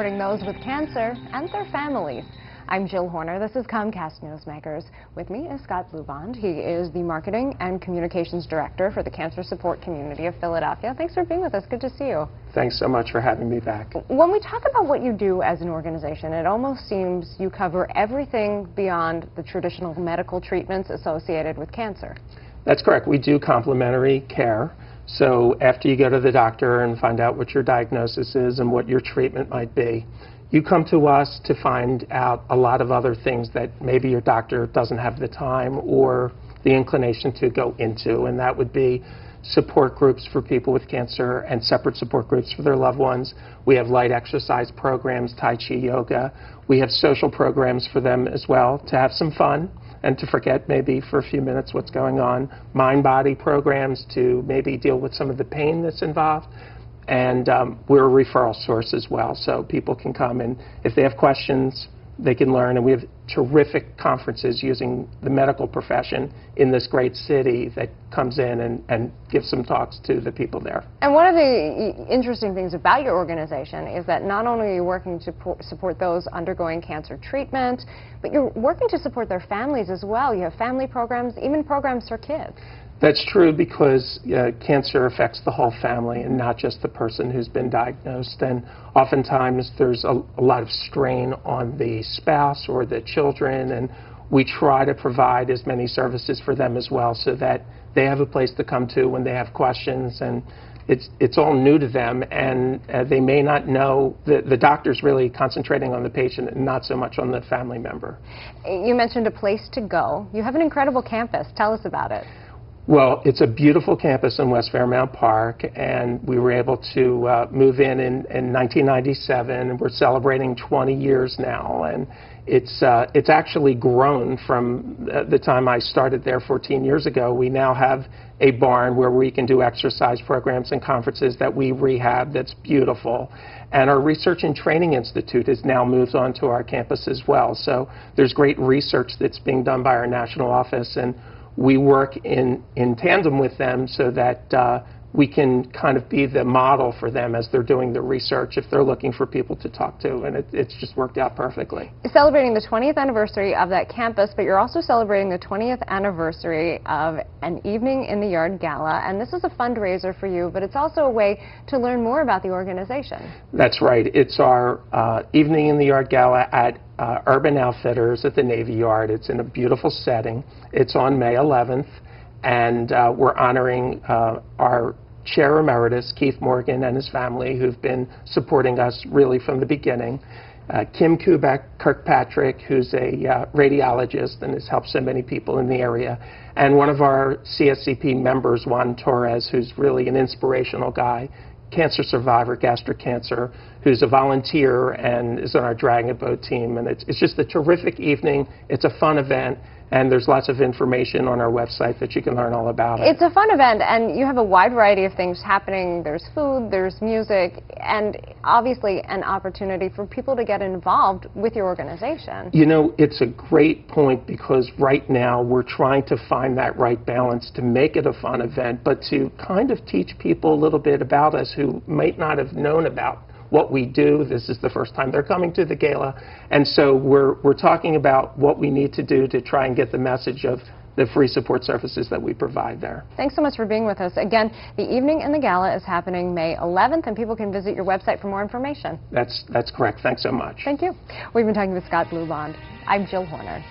supporting those with cancer and their families. I'm Jill Horner. This is Comcast Newsmakers. With me is Scott Bluebond. He is the Marketing and Communications Director for the Cancer Support Community of Philadelphia. Thanks for being with us. Good to see you. Thanks so much for having me back. When we talk about what you do as an organization, it almost seems you cover everything beyond the traditional medical treatments associated with cancer. That's correct. We do complementary care. So after you go to the doctor and find out what your diagnosis is and what your treatment might be, you come to us to find out a lot of other things that maybe your doctor doesn't have the time or the inclination to go into, and that would be support groups for people with cancer and separate support groups for their loved ones. We have light exercise programs, Tai Chi yoga. We have social programs for them as well to have some fun and to forget maybe for a few minutes what's going on. Mind-body programs to maybe deal with some of the pain that's involved. And we're a referral source as well, so people can come and if they have questions, they can learn. And we have terrific conferences using the medical profession in this great city that comes in and gives some talks to the people there. And one of the interesting things about your organization is that not only are you working to support those undergoing cancer treatment, but you're working to support their families as well. You have family programs, even programs for kids. That's true because cancer affects the whole family and not just the person who's been diagnosed. And oftentimes there's a lot of strain on the spouse or the children, and we try to provide as many services for them as well so that they have a place to come to when they have questions. And it's all new to them, and they may not know the doctor's really concentrating on the patient and not so much on the family member. You mentioned a place to go. You have an incredible campus. Tell us about it. Well, it's a beautiful campus in West Fairmount Park, and we were able to move in 1997, and we're celebrating 20 years now. And it's actually grown from the time I started there 14 years ago. We now have a barn where we can do exercise programs and conferences that we rehab that's beautiful. And our Research and Training Institute has now moved on to our campus as well. So there's great research that's being done by our national office, and we work in tandem with them so that we can kind of be the model for them as they're doing the research if they're looking for people to talk to, and it's just worked out perfectly. You're celebrating the 20th anniversary of that campus, but you're also celebrating the 20th anniversary of an Evening in the Yard gala, and this is a fundraiser for you, but it's also a way to learn more about the organization. That's right. It's our Evening in the Yard gala at Urban Outfitters at the Navy Yard. It's in a beautiful setting. It's on May 11th, and we're honoring our Chair Emeritus, Keith Morgan, and his family, who've been supporting us really from the beginning. Kim Kubek Kirkpatrick, who's a radiologist and has helped so many people in the area, and one of our CSCP members, Juan Torres, who's really an inspirational guy, cancer survivor, gastric cancer, who's a volunteer and is on our Dragon Boat team. And it's just a terrific evening. It's a fun event, and there's lots of information on our website that you can learn all about it. It's a fun event, and you have a wide variety of things happening. There's food, there's music, and obviously an opportunity for people to get involved with your organization. You know, it's a great point because right now we're trying to find that right balance to make it a fun event, but to kind of teach people a little bit about us who might not have known about what we do. This is the first time they're coming to the gala, and so we're talking about what we need to do to try and get the message of the free support services that we provide there. Thanks so much for being with us. Again, the Evening in the Gala is happening May 11th, and people can visit your website for more information. That's correct. Thanks so much. Thank you. We've been talking with Scott Bluebond. I'm Jill Horner.